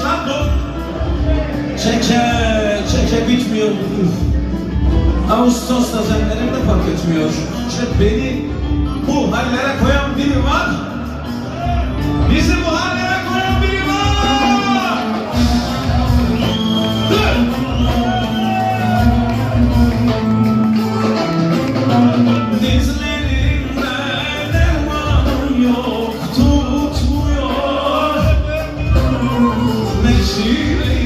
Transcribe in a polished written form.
lan bu? Çeke bitmiyor. Ağustos'ta zemlerim de fark etmiyor. İşte beni bu hallere koyan biri var. Bizi bu hallere koyan biri var. Dizlerimde dermanım yok, tutmuyor. Neşire